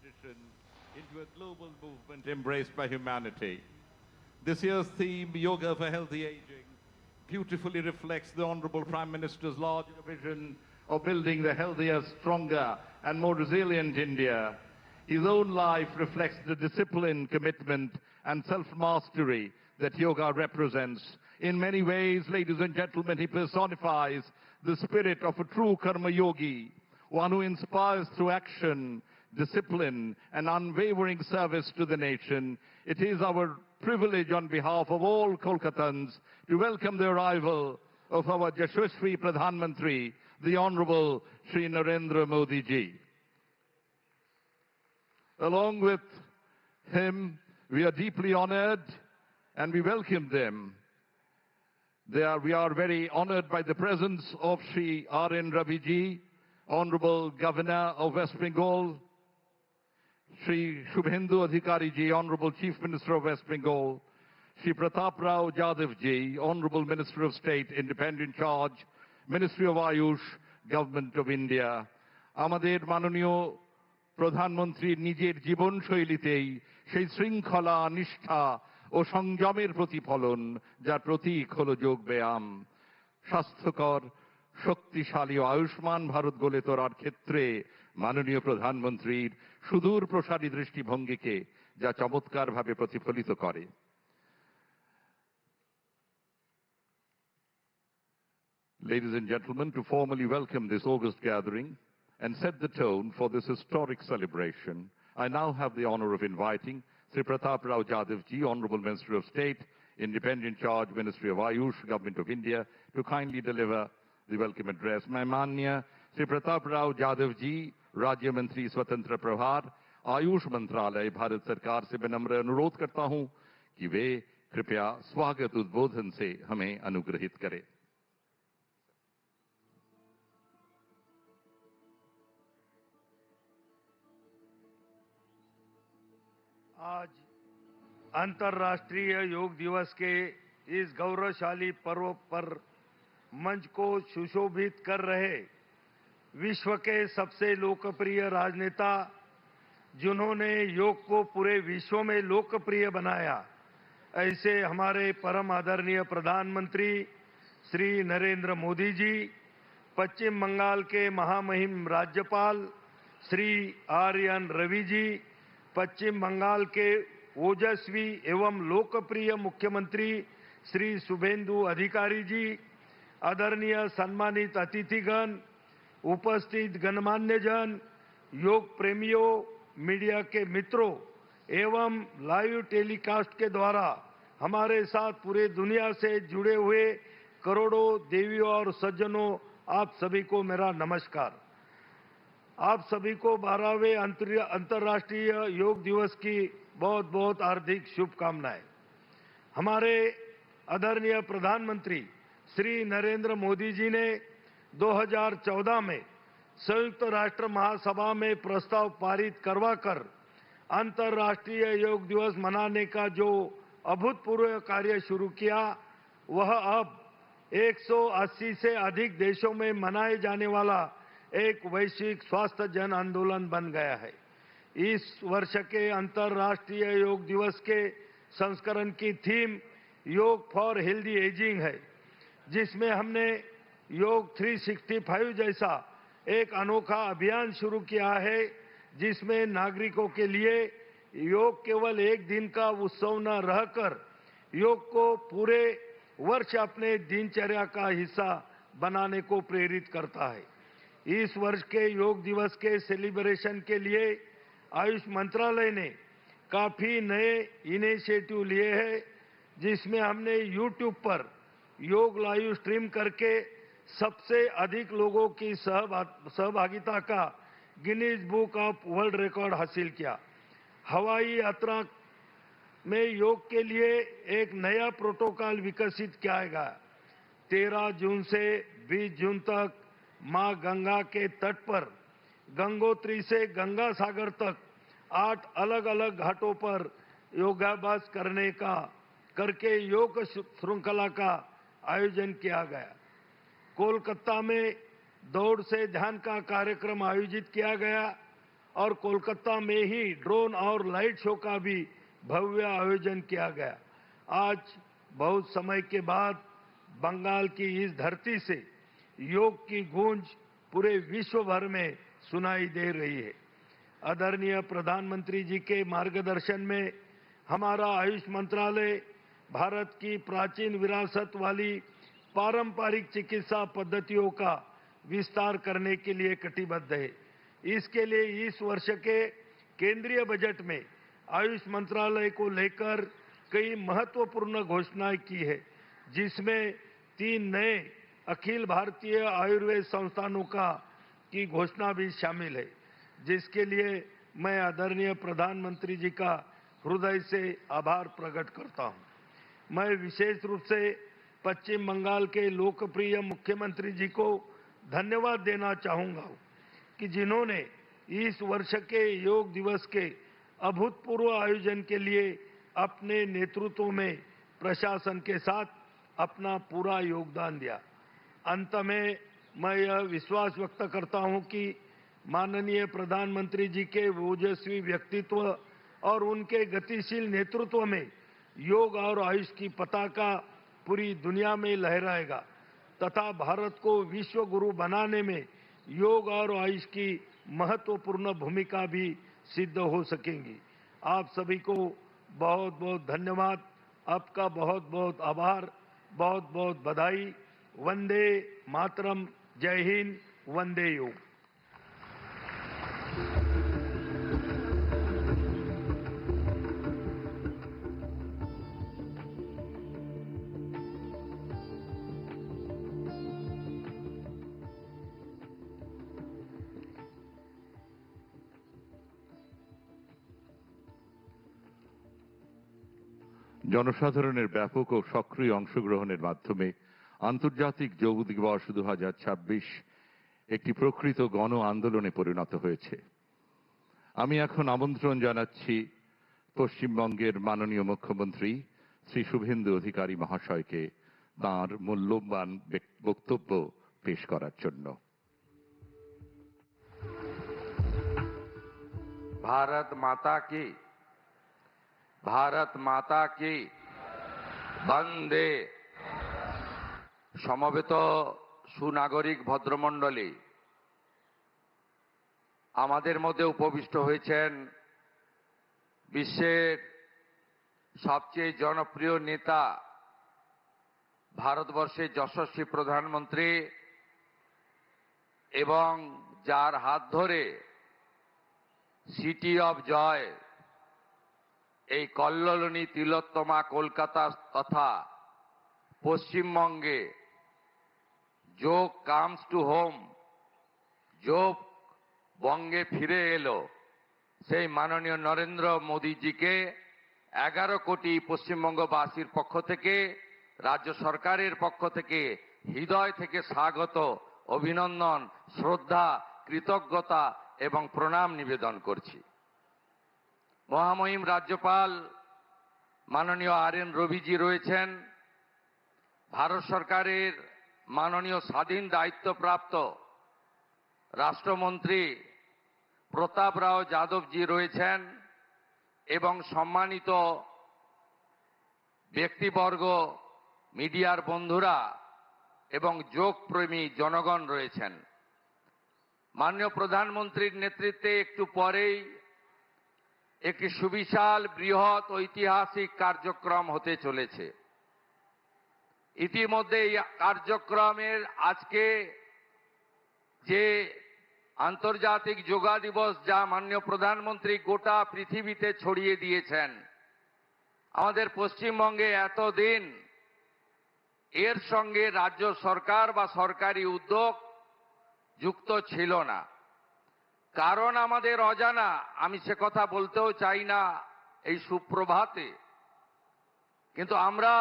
tradition into a global movement embraced by humanity. This year's theme, Yoga for Healthy Aging, beautifully reflects the Honorable Prime Minister's larger vision of building the healthier, stronger, and more resilient India. His own life reflects the discipline, commitment, and self-mastery that yoga represents. In many ways, ladies and gentlemen, he personifies the spirit of a true karma yogi, one who inspires through action, discipline, and unwavering service to the nation. It is our privilege on behalf of all Kolkatans to welcome the arrival of our Yashasvi Pradhan Mantri, the Honorable Shri Narendra Modi ji. Along with him, we are deeply honored and we welcome them. We are very honored by the presence of Shri R.N. Ravi ji, Honorable Governor of West Bengal, Shri Shubhendu Adhikari ji, Honorable Chief Minister of West Bengal, Shri Pratap Rao Jadhav ji, Honorable Minister of State, Independent Charge, Ministry of Ayush, Government of India. আমাদের মাননীয় প্রধানমন্ত্রী নিজের জীবনশৈলীতেই সেই শৃঙ্খলা, নিষ্ঠা ও সংযমের প্রতিফলন, যার প্রতীক হলো যোগ ব্যায়াম। স্বাস্থ্যকর, শক্তিশালী ও আয়ুষ্মান ভারত গড়ে তোলার ক্ষেত্রে মাননীয় প্রধানমন্ত্রীর সুদূর প্রসারী দৃষ্টিভঙ্গিকে যা চমৎকারভাবে প্রতিফলিত করে। Ladies and gentlemen, to formally welcome this August gathering and set the tone for this historic celebration, I now have the honor of inviting Sri Pratap Rao Jadhav ji, Honorable Minister of State, Independent Charge, Ministry of Ayush, Government of India, to kindly deliver the welcome address. Maimanya Sri Pratap Rao Jadhav ji, Rajya Mantri Swatantra Prabhar, Ayush Mantralay, Bharat Sarkar से मैं नम्र अनुरोध करता हूं कि वे कृपया स्वागत उद्बोधन से हमें अनुग्रहित करें। आज अंतर्राष्ट्रीय योग दिवस के इस गौरवशाली पर्व पर मंच को सुशोभित कर रहे विश्व के सबसे लोकप्रिय राजनेता, जिन्होंने योग को पूरे विश्व में लोकप्रिय बनाया, ऐसे हमारे परम आदरणीय प्रधानमंत्री श्री नरेंद्र मोदी जी, पश्चिम बंगाल के महामहिम राज्यपाल श्री आर.एन. रवि जी, पश्चिम बंगाल के ओजस्वी एवं लोकप्रिय मुख्यमंत्री श्री शुभेंदु अधिकारी जी, आदरणीय सम्मानित अतिथिगण, उपस्थित गणमान्य जन, योग प्रेमियों, मीडिया के मित्रों एवं लाइव टेलीकास्ट के द्वारा हमारे साथ पूरे दुनिया से जुड़े हुए करोड़ों देवियों और सज्जनों, आप सभी को मेरा नमस्कार। आप सभी को 12वें अंतर्राष्ट्रीय योग दिवस की बहुत बहुत हार्दिक शुभकामनाएं। हमारे आदरणीय प्रधानमंत्री श्री नरेंद्र मोदी जी ने 2014 में संयुक्त राष्ट्र महासभा में प्रस्ताव पारित करवाकर अंतर्राष्ट्रीय योग दिवस मनाने का जो अभूतपूर्व कार्य शुरू किया, वह अब 180 से अधिक देशों में मनाए जाने वाला एक वैश्विक स्वास्थ्य जन आंदोलन बन गया है। इस वर्ष के अंतर्राष्ट्रीय योग दिवस के संस्करण की थीम योग फॉर हेल्दी एजिंग है, जिसमें हमने योग 365 जैसा एक अनोखा अभियान शुरू किया है, जिसमें नागरिकों के लिए योग केवल एक दिन का उत्सव न रहकर योग को पूरे वर्ष अपने दिनचर्या का हिस्सा बनाने को प्रेरित करता है। इस वर्ष के योग दिवस के सेलिब्रेशन के लिए आयुष मंत्रालय ने काफी नए इनिशिएटिव लिए हैं, जिसमें हमने YouTube पर योग लाइव स्ट्रीम करके सबसे अधिक लोगों की सहभागिता का Guinness book of world record हासिल किया। हवाई यात्रा में योग के लिए एक नया प्रोटोकॉल विकसित किया गया। 13 जून से 20 जून तक मां गंगा के तट पर गंगोत्री से गंगा सागर तक 8 अलग अलग घाटों पर योगाभ्यास करके योग श्रृंखला का आयोजन किया गया। कोलकाता में दौड़ से ध्यान का कार्यक्रम आयोजित किया गया और कोलकाता में ही ड्रोन और लाइट शो का भी भव्य आयोजन किया गया। आज बहुत समय के बाद बंगाल की इस धरती से योग की गूंज पूरे विश्व भर में सुनाई दे रही है। आदरणीय प्रधानमंत्री जी के मार्गदर्शन में हमारा आयुष मंत्रालय भारत की प्राचीन विरासत वाली पारंपरिक चिकित्सा पद्धतियों का विस्तार करने के लिए कटिबद्ध है। इसके लिए इस वर्ष के केंद्रीय बजट में आयुष मंत्रालय को लेकर कई महत्वपूर्ण घोषणाएं की है, जिसमें 3 नए अखिल भारतीय आयुर्वेद संस्थानों की घोषणा भी शामिल है, जिसके लिए मैं आदरणीय प्रधानमंत्री जी का हृदय से आभार प्रकट करता हूं। मैं विशेष रूप से पश्चिम बंगाल के लोकप्रिय मुख्यमंत्री जी को धन्यवाद देना चाहूंगा कि जिन्होंने इस वर्ष के योग दिवस के अभूतपूर्व आयोजन के लिए अपने नेतृत्व में प्रशासन के साथ अपना पूरा योगदान दिया। अंत में मैं यह विश्वास व्यक्त करता हूं कि माननीय प्रधानमंत्री जी के ओजस्वी व्यक्तित्व और उनके गतिशील नेतृत्व में योग और आयुष की पताका पूरी दुनिया में लहराएगा तथा भारत को विश्व गुरु बनाने में योग और आयुष की महत्वपूर्ण भूमिका भी सिद्ध हो सकेंगी। आप सभी को बहुत बहुत धन्यवाद, आपका बहुत बहुत आभार, बहुत बहुत बधाई। वंदे मातरम, जय हिंद, वंदे योग। জনসাধারণের ব্যাপক ও সক্রিয় অংশগ্রহণের মাধ্যমে আন্তর্জাতিক যোগ দিবস 2026 একটি প্রকৃত গণ আন্দোলনে পরিণত হয়েছে। আমি এখন আমন্ত্রণ জানাচ্ছি পশ্চিমবঙ্গের মাননীয় মুখ্যমন্ত্রী শ্রী শুভেন্দু অধিকারী মহাশয়কে তাঁর মূল্যবান বক্তব্য পেশ করার জন্য। भारत माता की वंदे। সমবেত সুনাগরিক ভদ্রমণ্ডলী, আমাদের মধ্যে উপবিষ্ট হয়েছেন বিশ্বের সবচেয়ে জনপ্রিয় নেতা, ভারতবর্ষের যশস্বী প্রধানমন্ত্রী এবং যার হাত ধরে সিটি অফ জয় এই কল্লোলিনী তিলোত্তমা কলকাতা তথা পশ্চিমবঙ্গে যোগ কামস টু হোম, যোগ বঙ্গে ফিরে এলো, সেই মাননীয় নরেন্দ্র মোদীজিকে 11 কোটি পশ্চিমবঙ্গবাসীর পক্ষ থেকে, রাজ্য সরকারের পক্ষ থেকে হৃদয় থেকে স্বাগত, অভিনন্দন, শ্রদ্ধা, কৃতজ্ঞতা এবং প্রণাম নিবেদন করছি। মহামহিম রাজ্যপাল মাননীয় RN রবিজি রয়েছেন, ভারত সরকারের মাননীয় স্বাধীন দায়িত্বপ্রাপ্ত রাষ্ট্রমন্ত্রী প্রতাপ রাও যাদবজি রয়েছেন এবং সম্মানিত ব্যক্তিবর্গ, মিডিয়ার বন্ধুরা এবং যোগপ্রেমী জনগণ রয়েছেন। মাননীয় প্রধানমন্ত্রীর নেতৃত্বে একটু পরেই একটি সুবিশাল বৃহৎ ঐতিহাসিক কার্যক্রম হতে চলেছে। ইতিমধ্যে এই কার্যক্রমের আজকে যে আন্তর্জাতিক যোগা দিবস, যা মাননীয় প্রধানমন্ত্রী গোটা পৃথিবীতে ছড়িয়ে দিয়েছেন, আমাদের পশ্চিমবঙ্গে এতদিন এর সঙ্গে রাজ্য সরকার বা সরকারি উদ্যোগ যুক্ত ছিল না। কারণ আমাদের অজানা, আমি সে কথা বলতেও চাই না এই সুপ্রভাতে, কিন্তু আমরা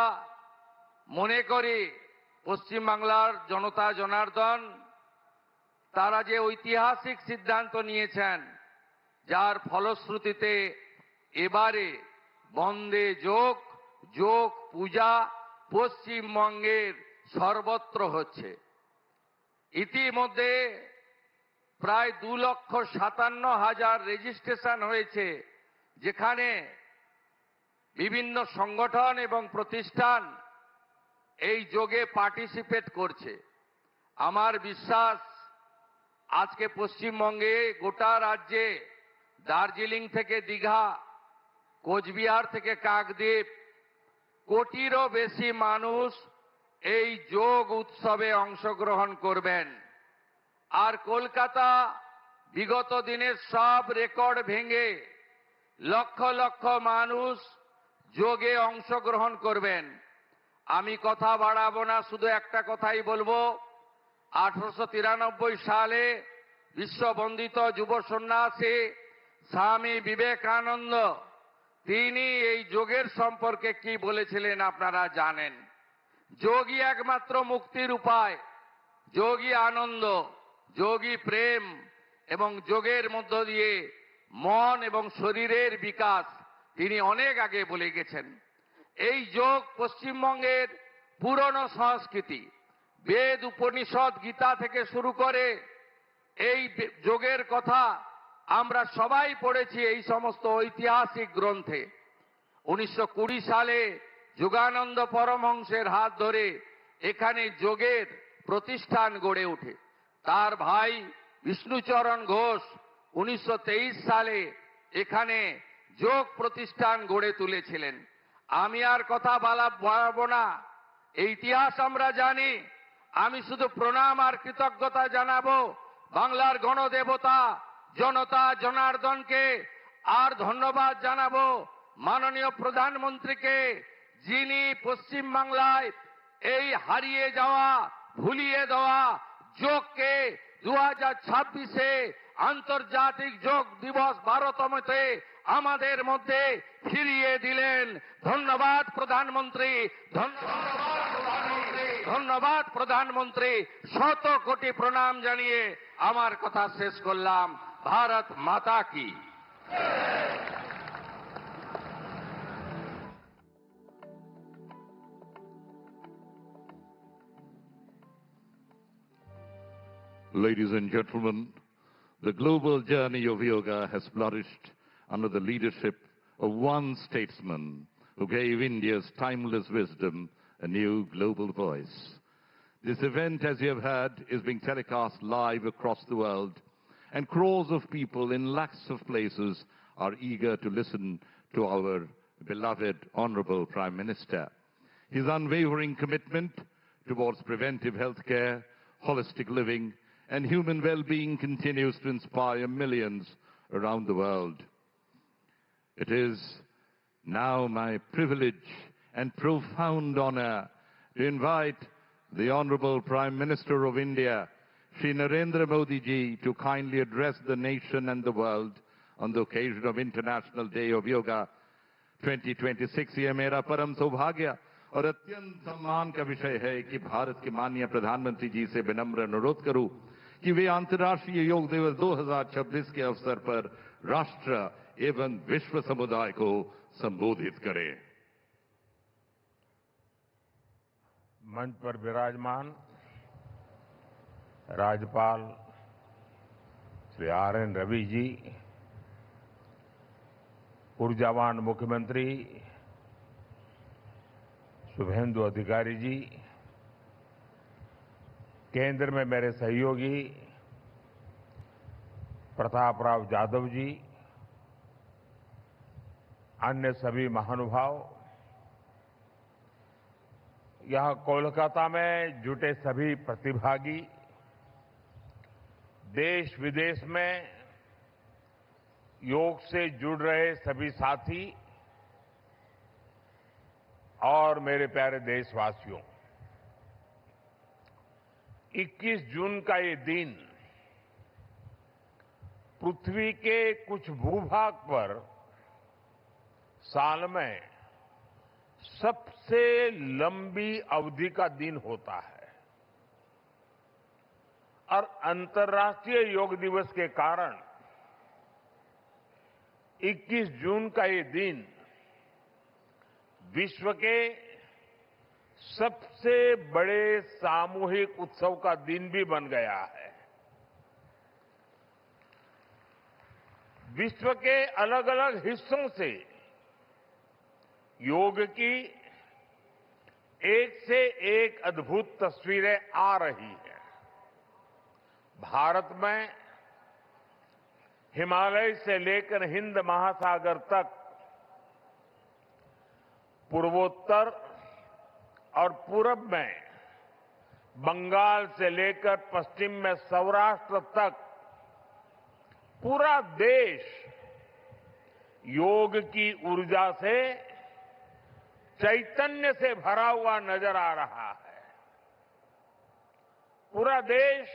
মনে করি পশ্চিমবাংলার জনতা জনার্দন তারা যে ঐতিহাসিক সিদ্ধান্ত নিয়েছেন, যার ফলশ্রুতিতে এবারে বন্দে যোগ, যোগ পূজা পশ্চিমবঙ্গের সর্বত্র হচ্ছে। ইতিমধ্যে প্রায় 2,57,000 রেজিস্ট্রেশন হয়েছে, যেখানে বিভিন্ন সংগঠন এবং প্রতিষ্ঠান এই যোগে পার্টিসিপেট করছে। আমার বিশ্বাস আজকে পশ্চিমবঙ্গে গোটা রাজ্যে দার্জিলিং থেকে দীঘা, কোচবিহার থেকে কাকদ্বীপ কোটিরও বেশি মানুষ এই যোগ উৎসবে অংশগ্রহণ করবেন। আর কলকাতা বিগত দিনের সব রেকর্ড ভেঙে লক্ষ লক্ষ মানুষ যোগে অংশগ্রহণ করবেন। আমি কথা বাড়াবো না, শুধু একটা কথাই বলবো। 1893 সালে বিশ্ববন্দিত যুব সন্ন্যাসী স্বামী বিবেকানন্দ তিনি এই যোগের সম্পর্কে কি বলেছিলেন আপনারা জানেন। যোগই একমাত্র মুক্তির উপায়, যোগই আনন্দ, যোগই প্রেম এবং যোগের মধ্য দিয়ে মন এবং শরীরের বিকাশ তিনি অনেক আগে বলে গেছেন। এই যোগ পশ্চিমবঙ্গের পুরনো সংস্কৃতি, বেদ, উপনিষদ, গীতা থেকে শুরু করে এই যোগের কথা আমরা সবাই পড়েছি এই সমস্ত ঐতিহাসিক গ্রন্থে। 1920 সালে যোগানন্দ পরমহংসের হাত ধরে এখানে যোগের প্রতিষ্ঠান গড়ে ওঠে। তার ভাই বিষ্ণুচরণ ঘোষ 1923 সালে এখানে যোগ প্রতিষ্ঠান গড়ে তুলেছিলেন। আমি আর কথা বাড়াবো না, এই ইতিহাস আমরা জানি। আমি শুধু প্রণাম আর কৃতজ্ঞতা জানাবো বাংলার গণদেবতা জনতা জনার্দনকে, আর ধন্যবাদ জানাবো মাননীয় প্রধানমন্ত্রীকে, যিনি পশ্চিম বাংলায় এই হারিয়ে যাওয়া, ভুলিয়ে দেওয়া যোগকে 2026-এ আন্তর্জাতিক যোগ দিবস 12তমতে আমাদের মধ্যে ফিরিয়ে দিলেন। ধন্যবাদ প্রধানমন্ত্রী, ধন্যবাদ প্রধানমন্ত্রী। শত কোটি প্রণাম জানিয়ে আমার কথা শেষ করলাম। ভারত মাতা কি। Ladies and gentlemen, the global journey of yoga has flourished under the leadership of one statesman who gave India's timeless wisdom a new global voice. This event, as you have heard, is being telecast live across the world, and crores of people in lakhs of places are eager to listen to our beloved Honorable Prime Minister. His unwavering commitment towards preventive health care, holistic living, and human well-being continues to inspire millions around the world. It is now my privilege and profound honor to invite the Honorable Prime Minister of India, Shri Narendra Modi ji, to kindly address the nation and the world on the occasion of International Day of Yoga 2026. ये मेरा परम सौभाग्य और अत्यंत सम्मान का विषय है कि भारत के माननीय प्रधानमंत्री जी से विनम्र अनुरोध करूं कि वे अंतर्राष्ट्रीय योग दिवस 2026 के अवसर पर राष्ट्र एवं विश्व समुदाय को संबोधित करें। मंच पर विराजमान राज्यपाल श्री RN रवि जी, ऊर्जावान मुख्यमंत्री शुभेंदु अधिकारी जी, केंद्र में मेरे सहयोगी प्रताप राव जाधव जी, अन्य सभी महानुभाव, यहां कोलकाता में जुटे सभी प्रतिभागी, देश विदेश में योग से जुड़ रहे सभी साथी और मेरे प्यारे देशवासियों, 21 जून का ये दिन पृथ्वी के कुछ भूभाग पर साल में सबसे लंबी अवधि का दिन होता है और अंतर्राष्ट्रीय योग दिवस के कारण 21 जून का ये दिन विश्व के सबसे बड़े सामूहिक उत्सव का दिन भी बन गया है। विश्व के अलग अलग हिस्सों से योग की एक से एक अद्भुत तस्वीरें आ रही हैं। भारत में हिमालय से लेकर हिंद महासागर तक, पूर्वोत्तर और पूरब में बंगाल से लेकर पश्चिम में सौराष्ट्र तक पूरा देश योग की ऊर्जा से, चैतन्य से भरा हुआ नजर आ रहा है। पूरा देश,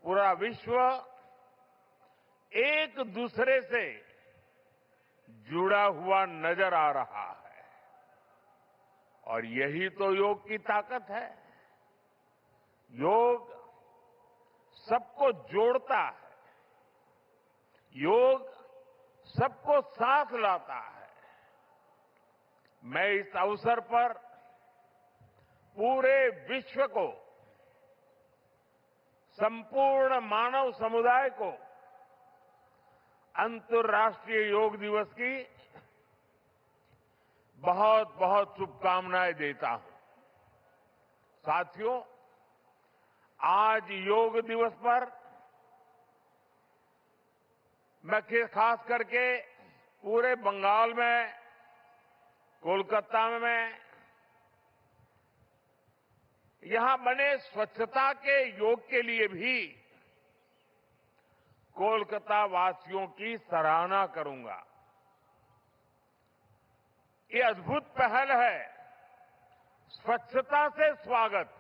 पूरा विश्व एक दूसरे से जुड़ा हुआ नजर आ रहा है और यही तो योग की ताकत है। योग सबको जोड़ता है, योग सबको साथ लाता है। मैं इस अवसर पर पूरे विश्व को, संपूर्ण मानव समुदाय को अंतर्राष्ट्रीय योग दिवस की बहुत बहुत शुभकामनाएं देता हूं। साथियों, आज योग दिवस पर मैं खास करके पूरे बंगाल में, कोलकाता में यहां बने स्वच्छता के योग के लिए भी कोलकाता वासियों की सराहना करूंगा। ये अद्भुत पहल है, स्वच्छता से स्वागत।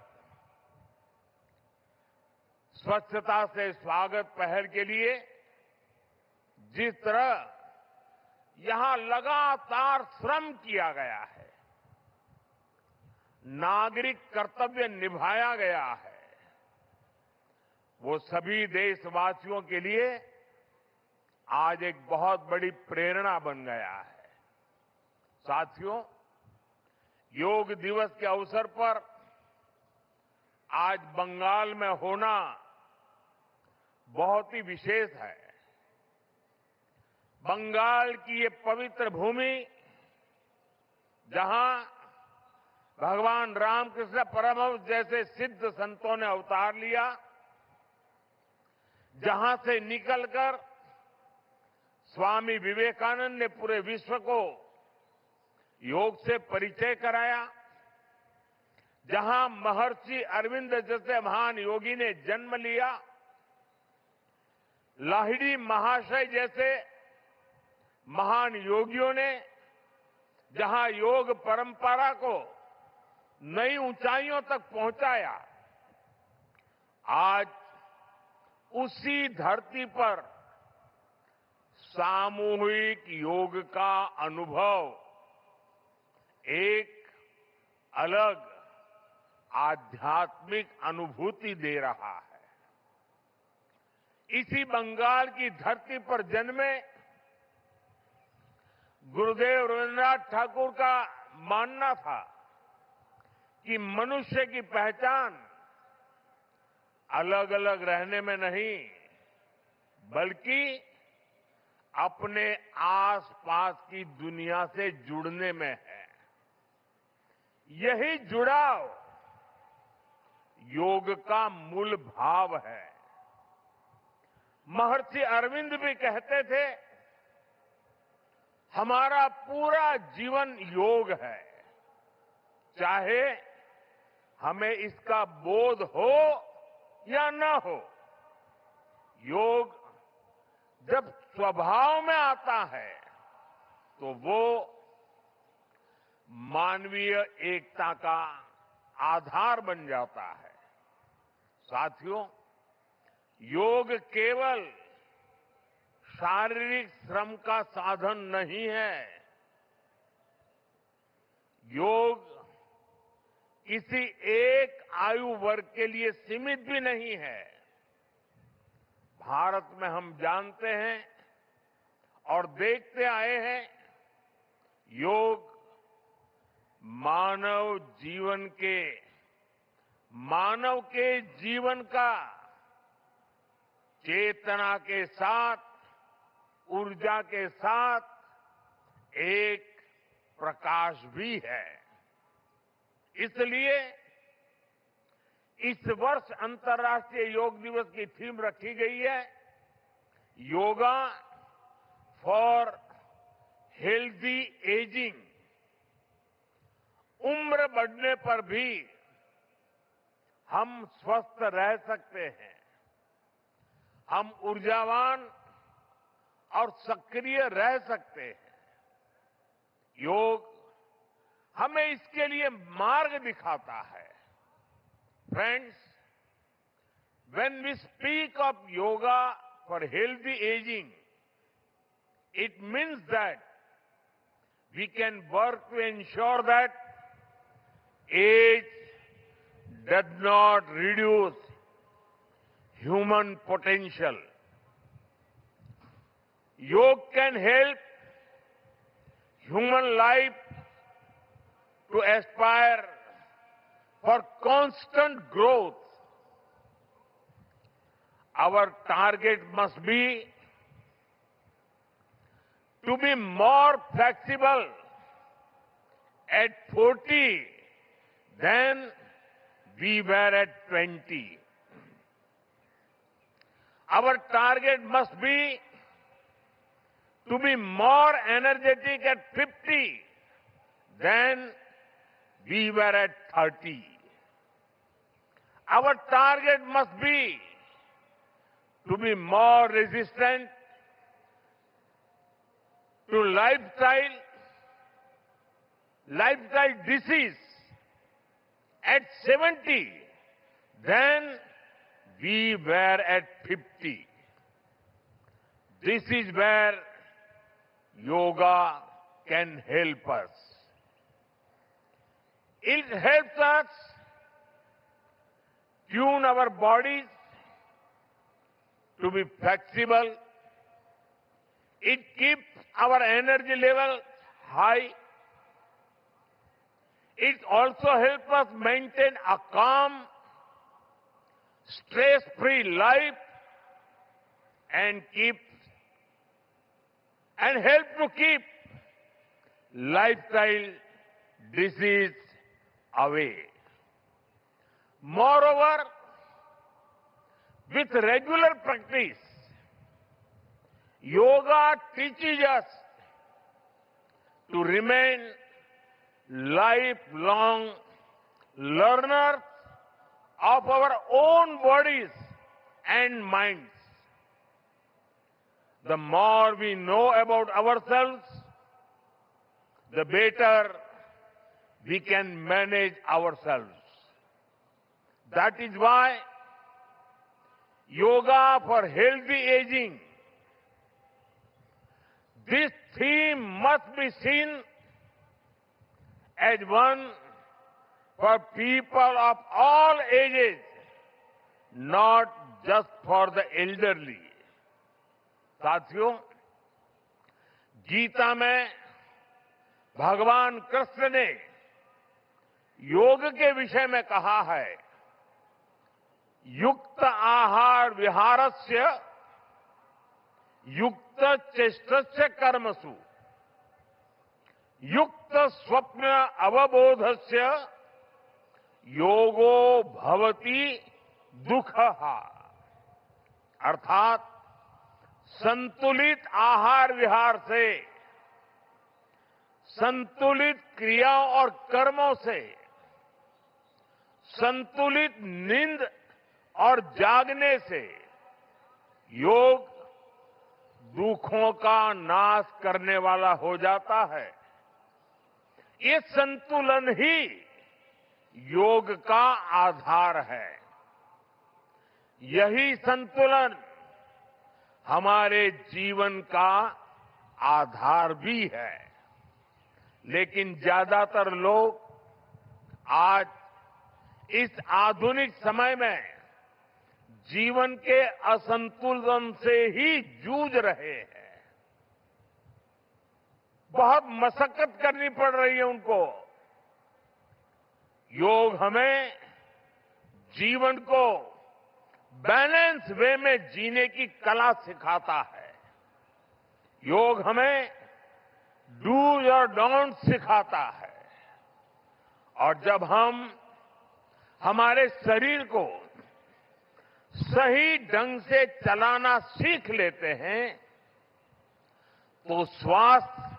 स्वच्छता से स्वागत पहल के लिए जिस तरह यहां लगातार श्रम किया गया है, नागरिक कर्तव्य निभाया गया है, वो सभी देशवासियों के लिए आज एक बहुत बड़ी प्रेरणा बन गया है। साथियों, योग दिवस के अवसर पर आज बंगाल में होना बहुत ही विशेष है। बंगाल की ये पवित्र भूमि, जहां भगवान रामकृष्ण परमहंस जैसे सिद्ध संतों ने अवतार लिया, जहां से निकलकर स्वामी विवेकानंद ने पूरे विश्व को योग से परिचय कराया, जहां महर्षि अरविंद जैसे महान योगी ने जन्म लिया, लाहिड़ी महाशय जैसे महान योगियों ने जहां योग परंपरा को नई ऊंचाइयों तक पहुंचाया, आज उसी धरती पर सामूहिक योग का अनुभव एक अलग आध्यात्मिक अनुभूति दे रहा है। इसी बंगाल की धरती पर जन्मे गुरुदेव रविन्द्रनाथ ठाकुर का मानना था कि मनुष्य की पहचान अलग अलग रहने में नहीं, बल्कि अपने आसपास की दुनिया से जुड़ने में है। यही जुड़ाव योग का मूल भाव है। महर्षि अरविंद भी कहते थे, हमारा पूरा जीवन योग है, चाहे हमें इसका बोध हो या न हो। योग जब स्वभाव में आता है तो वो मानवीय एकता का आधार बन जाता है। साथियों, योग केवल शारीरिक श्रम का साधन नहीं है। योग किसी एक आयु वर्ग के लिए सीमित भी नहीं है। भारत में हम जानते हैं और देखते आए हैं, योग मानव के जीवन का चेतना के साथ ऊर्जा के साथ एक प्रकाश भी है। इसलिए इस वर्ष अंतर्राष्ट्रीय योग दिवस की थीम रखी गई है योगा फॉर हेल्दी एजिंग। उम्र बढ़ने पर भी हम स्वस्थ रह सकते हैं, हम ऊर्जावान और सक्रिय रह सकते हैं। योग हमें इसके लिए मार्ग दिखाता है। Friends, when we speak of yoga for healthy aging, it means that we can work to ensure that age does not reduce human potential. Yoga can help human life to aspire for constant growth. Our target must be to be more flexible at 40 than we were at 20. Our target must be to be more energetic at 50 than we were at 30. Our target must be to be more resistant to lifestyle disease at 70 than we were at 50. This is where yoga can help us. It helps us tune our bodies to be flexible. It keeps our energy level high. It also helps us maintain a calm, stress-free life and help to keep lifestyle disease away. Moreover, with regular practice, yoga teaches us to remain lifelong learners of our own bodies and minds. The more we know about ourselves, the better we can manage ourselves. That is why yoga for healthy aging, this theme must be seen as one for people of all ages, not just for the elderly. साथियों, गीता में भगवान कृष्ण ने योग के विषय में कहा है, युक्त आहार विहारस्य युक्त चेष्टस्य कर्मसु युक्त स्वप्न अवबोधस्य योगो भवति दुःखः। अर्थात संतुलित आहार विहार से, संतुलित क्रियाओं और कर्मों से, संतुलित नींद और जागने से योग दुखों का नाश करने वाला हो जाता है। ये संतुलन ही योग का आधार है। यही संतुलन हमारे जीवन का आधार भी है। लेकिन ज्यादातर लोग आज इस आधुनिक समय में जीवन के असंतुलन से ही जूझ रहे हैं। बहुत मशक्कत करनी पड़ रही है उनको। योग हमें जीवन को बैलेंस वे में जीने की कला सिखाता है। योग हमें डूज और डोंट सिखाता है और जब हम हमारे शरीर को सही ढंग से चलाना सीख लेते हैं तो स्वास्थ्य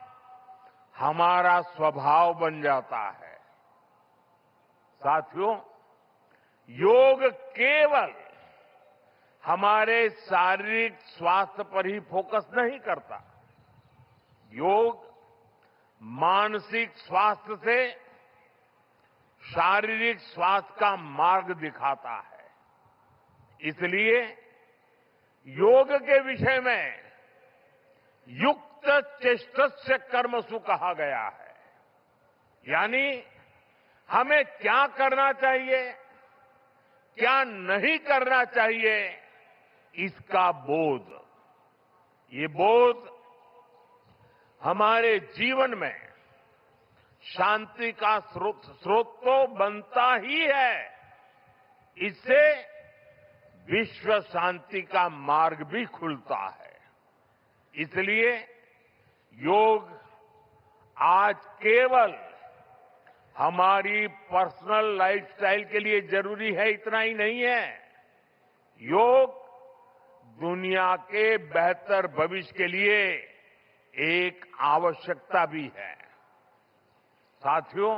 हमारा स्वभाव बन जाता है। साथियों, योग केवल हमारे शारीरिक स्वास्थ्य पर ही फोकस नहीं करता। योग मानसिक स्वास्थ्य से शारीरिक स्वास्थ्य का मार्ग दिखाता है। इसलिए योग के विषय में युक्त चेष्टस्य कर्मसु कहा गया है, यानी हमें क्या करना चाहिए, क्या नहीं करना चाहिए, इसका बोध। ये बोध हमारे जीवन में शांति का स्रोत तो बनता ही है, इससे विश्व शांति का मार्ग भी खुलता है। इसलिए योग आज केवल हमारी पर्सनल लाइफस्टाइल के लिए जरूरी है इतना ही नहीं है, योग दुनिया के बेहतर भविष्य के लिए एक आवश्यकता भी है। साथियों,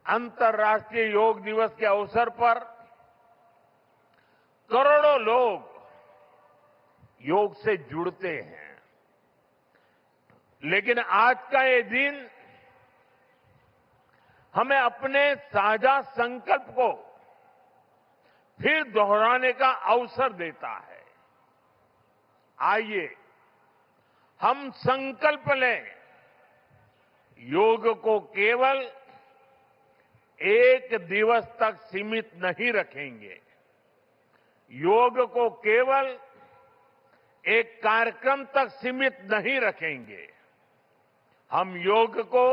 अंतर्राष्ट्रीय योग दिवस के अवसर पर करोड़ों लोग योग से जुड़ते हैं, लेकिन आज का ये दिन हमें अपने साझा संकल्प को फिर दोहराने का अवसर देता है। आइए हम संकल्प लें, योग को केवल एक दिवस तक सीमित नहीं रखेंगे, योग को केवल एक कार्यक्रम तक सीमित नहीं रखेंगे। हम योग को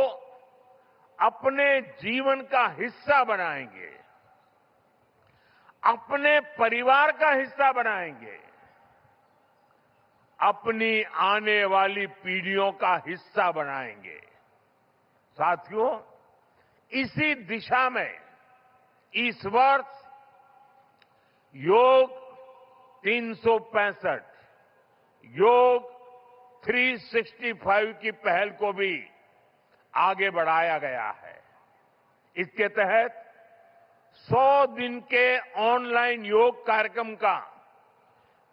अपने जीवन का हिस्सा बनाएंगे, अपने परिवार का हिस्सा बनाएंगे, अपनी आने वाली पीढ़ियों का हिस्सा बनाएंगे। साथियों, इसी दिशा में इस वर्ष योग 365 योग 365 की पहल को भी आगे बढ़ाया गया है। इसके तहत 100 दिन के ऑनलाइन योग कार्यक्रम का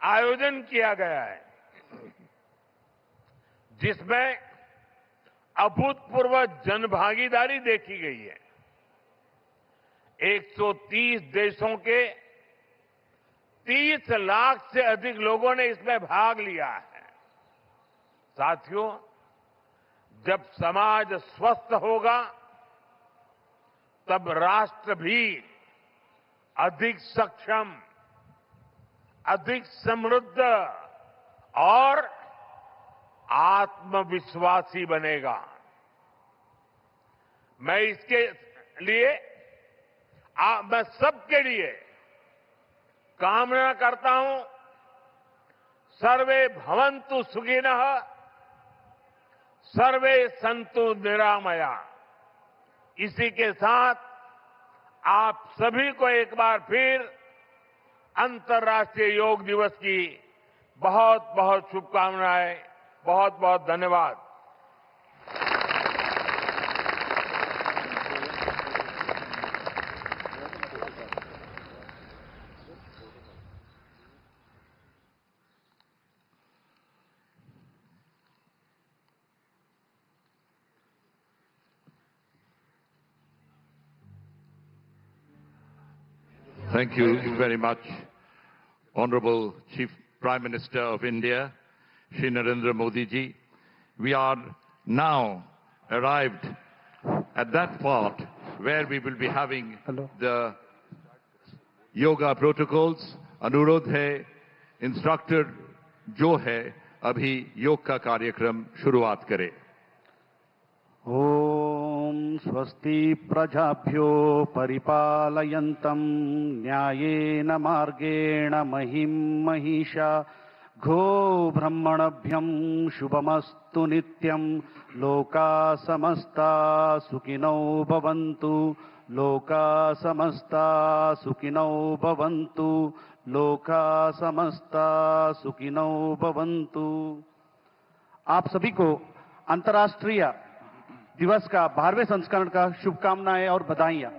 आयोजन किया गया है, जिसमें अभूतपूर्व जनभागीदारी देखी गई है। 130 देशों के 30 लाख से अधिक लोगों ने इसमें भाग लिया है। साथियों, जब समाज स्वस्थ होगा तब राष्ट्र भी अधिक सक्षम, अधिक समृद्ध और आत्मविश्वासी बनेगा। मैं इसके लिए मैं सबके लिए कामना करता हूं, सर्वे भवन्तु सुखिनः, सर्वे सन्तु निरामया। इसी के साथ आप सभी को एक बार फिर अंतर्राष्ट्रीय योग दिवस की बहुत बहुत शुभकामनाएं, बहुत बहुत धन्यवाद। Thank you very much, Honorable Chief Prime Minister of India, Shri Narendra Modi ji. We are now arrived at that part where we will be having the yoga protocols. अनुरोध है इंस्ट्रक्टर जो है अभी योग का कार्यक्रम शुरुआत करे। ओम स्वस्ति प्रजाभ्यो परिपालयन्तं न्यायेन मार्गेण महिं महिषा घो ब्रह्मणभ्यं शुभमस्तु नित्यं लोका समस्ता सुखिनो भवन्तु लोका समस्ता सुखिनो भवन्तु लोका समस्ता सुखिनो भवन्तु। आप सभी को अंतर्राष्ट्रीय दिवस का 12वें संस्करण का शुभकामनाएं और बधाइयां।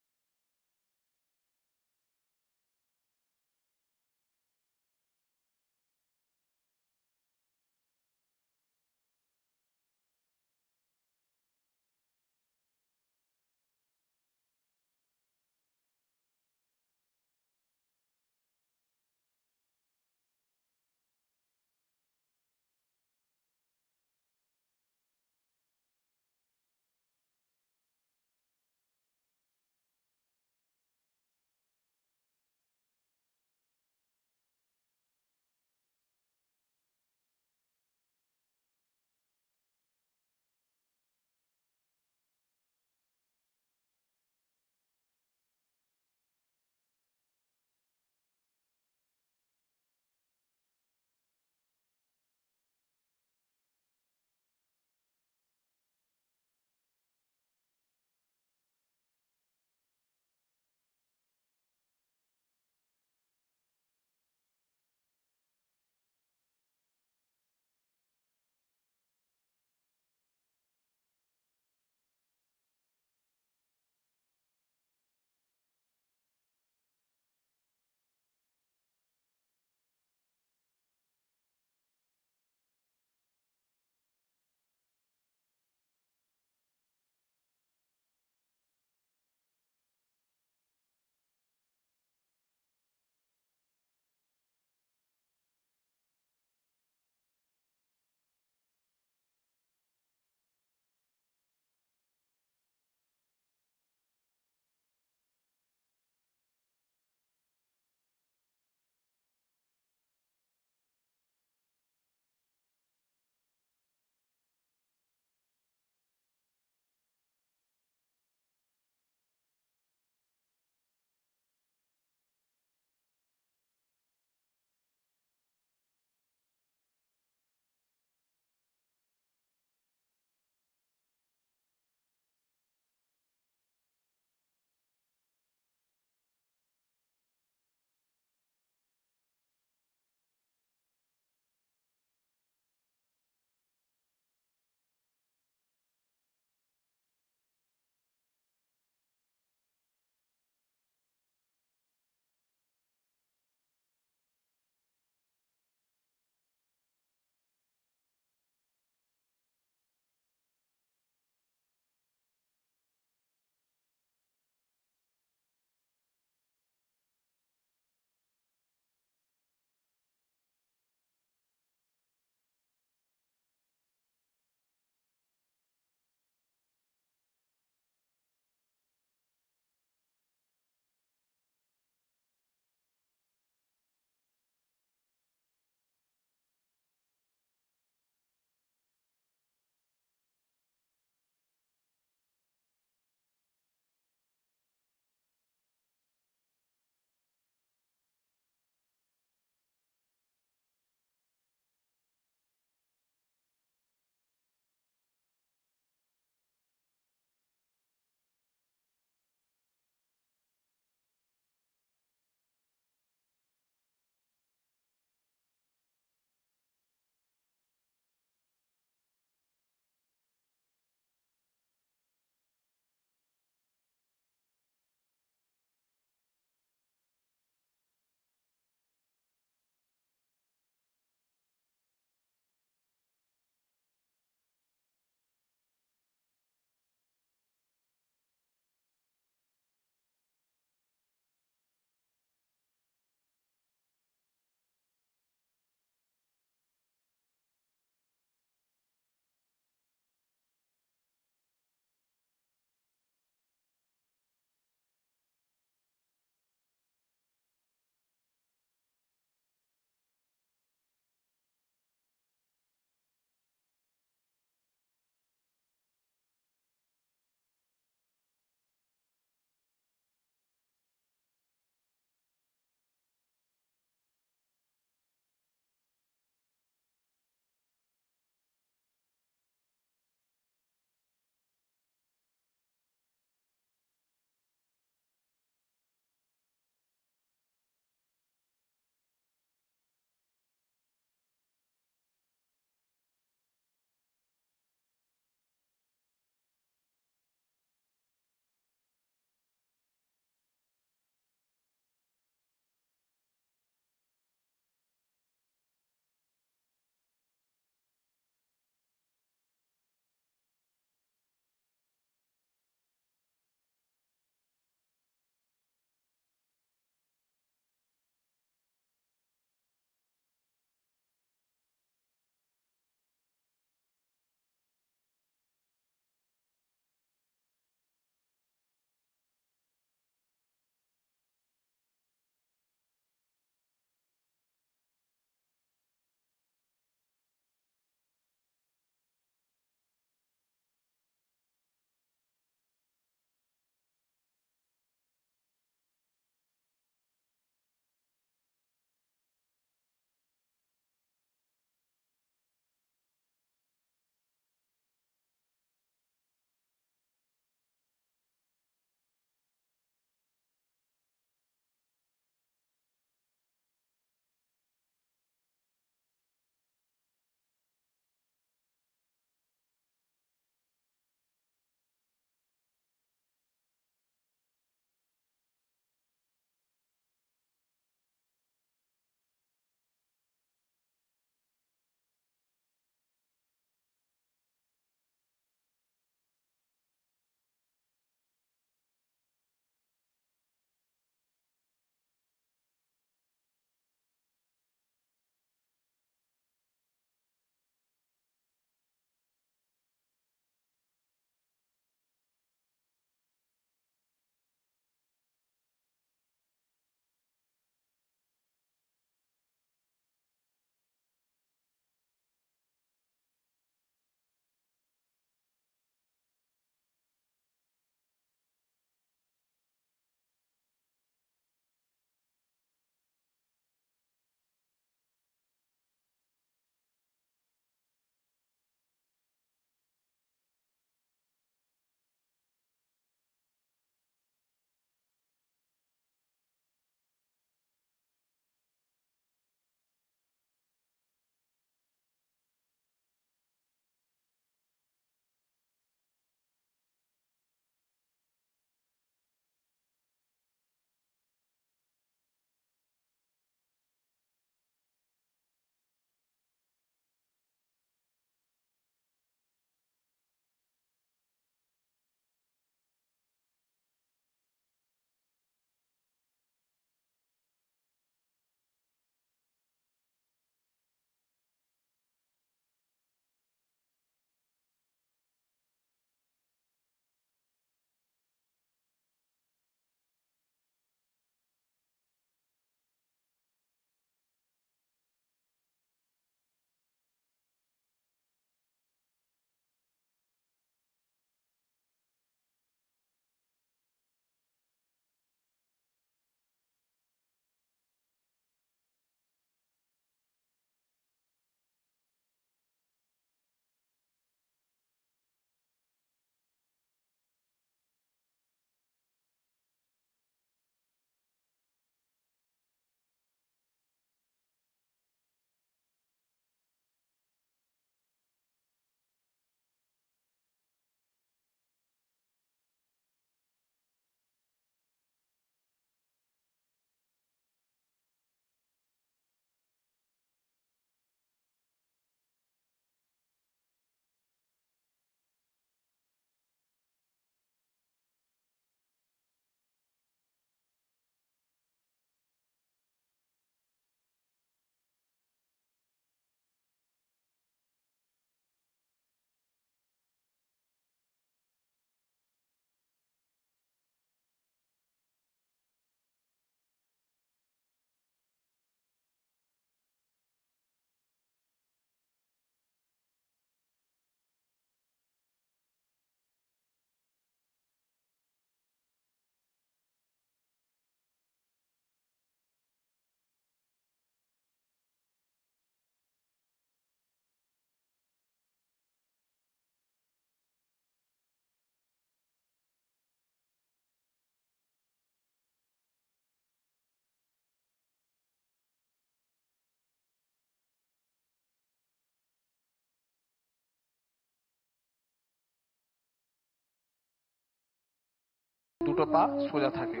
দুটো পা সোজা থাকে।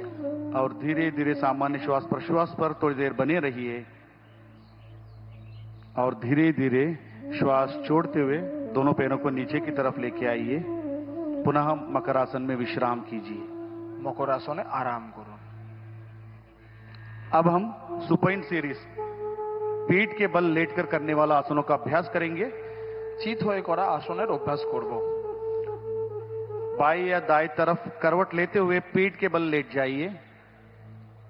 और धीरे धीरे सामान्य श्वास प्रश्वास पर थोड़ी देर बने रहिए और धीरे धीरे श्वास छोड़ते हुए दोनों पैरों को नीचे की तरफ लेके आइए। पुनः मकरासन में विश्राम कीजिए। মকর আসনে আরাম করুন। अब हम सुपाइन सीरीज पीठ के बल लेटकर करने वाला आसनों का अभ्यास करेंगे। চিত হয়ে করা আসনের অভ্যাস করব। बाई या दाएं तरफ करवट लेते हुए पीठ के बल लेट जाइए।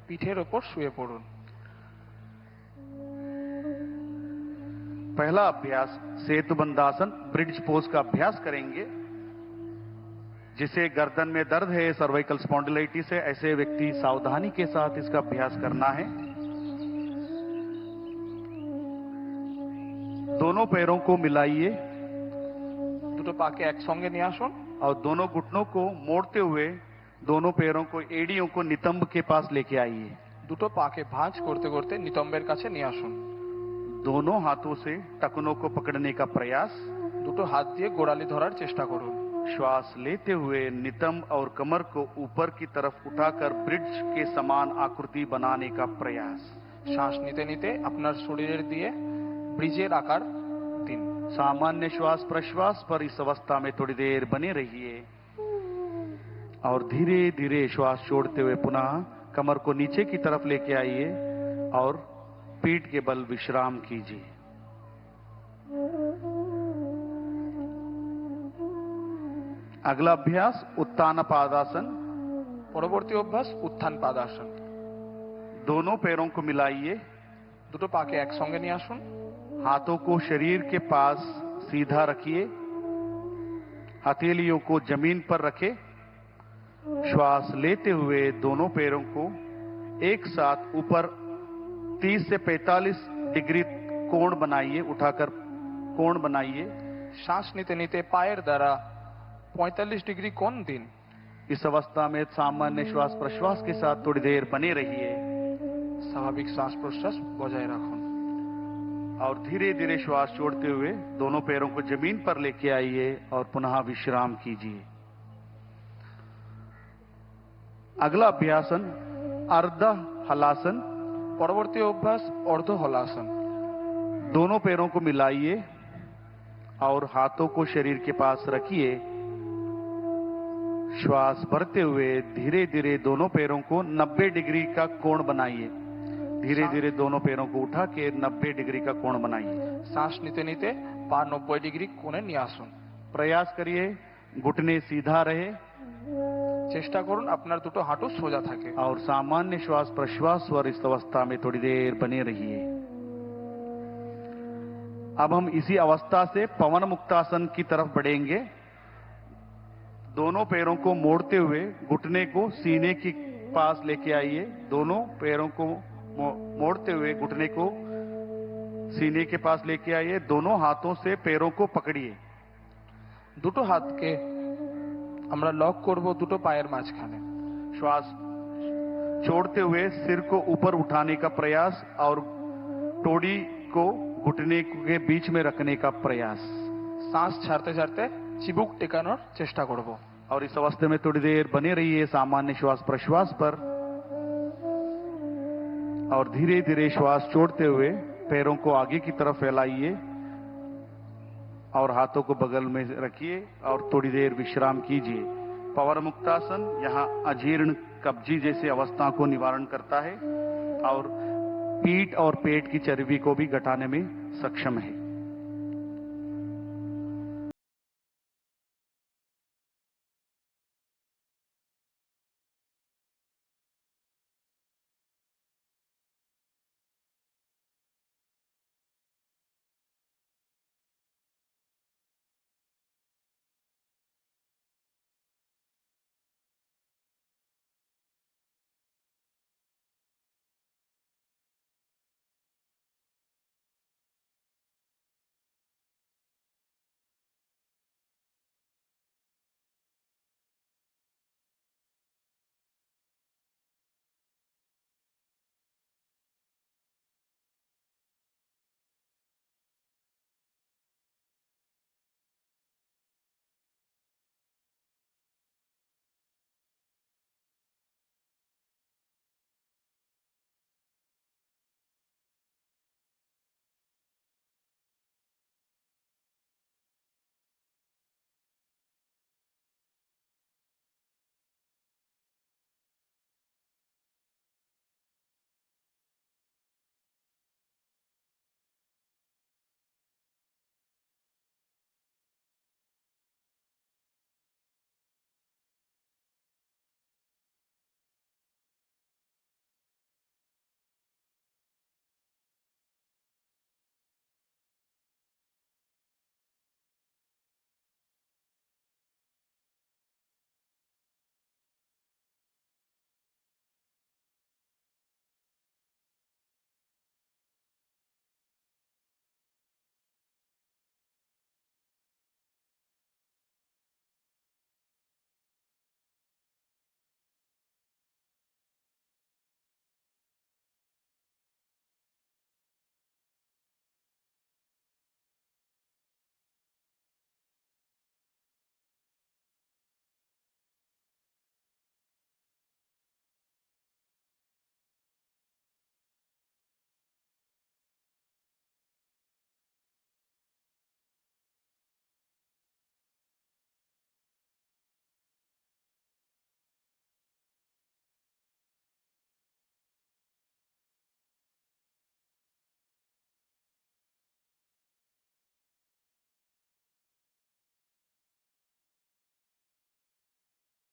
পিঠের ওপর শুয়ে পড়ুন। पहला अभ्यास सेतुबंधासन ब्रिज पोज का अभ्यास करेंगे। जिसे गर्दन में दर्द है, सर्वाइकल स्पॉन्डिलाइटिस है, ऐसे व्यक्ति सावधानी के साथ इसका अभ्यास करना है। दोनों पैरों को मिलाइए দুটো পাকে একসঙ্গে নিয়ে আসুন और दोनों घुटनों को मोड़ते हुए दोनों पैरों को एड़ियों को नितंब के पास लेके आइए। দুটো পাকে ভাঁজ করতে করতে নিতম্বের কাছে নিয়ে আসুন। दोनों हाथों से टखनों को पकड़ने का प्रयास। দুটো হাত দিয়ে গোড়ালি ধরার চেষ্টা করুন। श्वास लेते हुए नितंब और कमर को ऊपर की तरफ उठाकर ब्रिज के समान आकृति बनाने का प्रयास। শ্বাস নিতে নিতে আপনার শরীরের দিয়ে ব্রিজের আকার দিন। सामान्य श्वास प्रश्वास पर इस अवस्था में थोड़ी देर बने रहिए और धीरे धीरे श्वास छोड़ते हुए पुनः कमर को नीचे की तरफ लेके आइए और पीठ के बल विश्राम कीजिए। अगला अभ्यास उत्तान पादासन। পরবর্তী অভ্যাস উত্থান পাদাসন। दोनों पैरों को मिलाइए। দুটো পাকে একসঙ্গে নিয়ে আসুন। हाथों को शरीर के पास सीधा रखिए। हथेलियों को जमीन पर रखें। श्वास लेते हुए दोनों पैरों को एक साथ ऊपर 30 से 45 डिग्री कोण बनाइए। उठाकर कोण बनाइए। শ্বাস নিতে নিতে পায়ের দ্বারা 45 ডিগ্রি কোণ দিন। इस अवस्था में सामान्य श्वास प्रश्वास के साथ थोड़ी देर बने रहिए স্বাভাবিক শ্বাস প্রশ্বাস বজায় রাখুন और धीरे धीरे श्वास छोड़ते हुए दोनों पैरों को जमीन पर लेके आइए और पुनः विश्राम कीजिए। अगला अभ्यासन अर्ध हलासन। পরবর্তী অভ্যাস অর্ধ হলাসন। दोनों पैरों को मिलाइए और हाथों को शरीर के पास रखिए। श्वास भरते हुए धीरे धीरे दोनों पैरों को 90 डिग्री का कोण बनाइए। धीरे धीरे दोनों पैरों को उठा के 90 डिग्री का कोण बनाइए। শ্বাস নিতে নিতে পা 90 ডিগ্রি কোণে নিয়ে আসুন। प्रयास करिए घुटने सीधा रहे চেষ্টা করুন আপনার দুটো হাঁটু সোজা থাকে। और सामान्य श्वास प्रश्वास और इस अवस्था में थोड़ी देर बने रहिए। अब हम इसी अवस्था से पवन मुक्तासन की तरफ बढ़ेंगे। दोनों पैरों को मोड़ते हुए घुटने को सीने के पास लेके आइए। दोनों पैरों को मोड़ते हुए घुटने को सीने के पास लेके आइए। दोनों हाथों से पैरों को पकड़िए। দুটো হাতকে আমরা লক করব দুটো পায়ের মাঝখানে। श्वास छोड़ते हुए सिर को ऊपर उठाने का प्रयास और टोड़ी को घुटने के बीच में रखने का प्रयास। শ্বাস ছাড়তে ছাড়তে চিবুক টেকানোর চেষ্টা করব। और इस अवस्था में थोड़ी देर बने रहिए सामान्य श्वास प्रश्वास पर और धीरे धीरे श्वास छोड़ते हुए पैरों को आगे की तरफ फैलाइए और हाथों को बगल में रखिए और थोड़ी देर विश्राम कीजिए। पवन मुक्तासन यहाँ अजीर्ण कब्जी जैसी अवस्था को निवारण करता है और पीठ और पेट की चर्बी को भी घटाने में सक्षम है।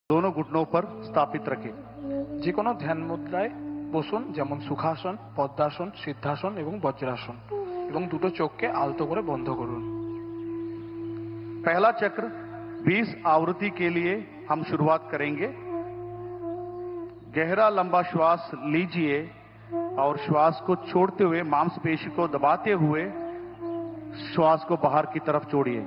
दोनों घुटनों पर स्थापित रखें। যে কোনো ধ্যান মুদ্রায় বসুন, যেমন সুখাসন, পদ্মাসন, সিদ্ধাসন এবং বজ্রাসন, এবং দুটো চোখকে আলতো করে বন্ধ করুন। पहला चक्र 20 आवृत्ति के लिए हम शुरुआत करेंगे। गहरा लंबा श्वास लीजिए और श्वास को छोड़ते हुए मांसपेशी को दबाते हुए श्वास को बाहर की तरफ छोड़िए।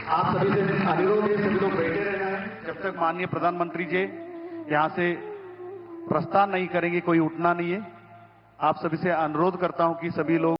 आप सभी से अनुरोध है, सभी लोग बैठे रहना है जब तक माननीय प्रधानमंत्री जी यहां से प्रस्थान नहीं करेंगे, कोई उठना नहीं है। आप सभी से अनुरोध करता हूं कि सभी लोग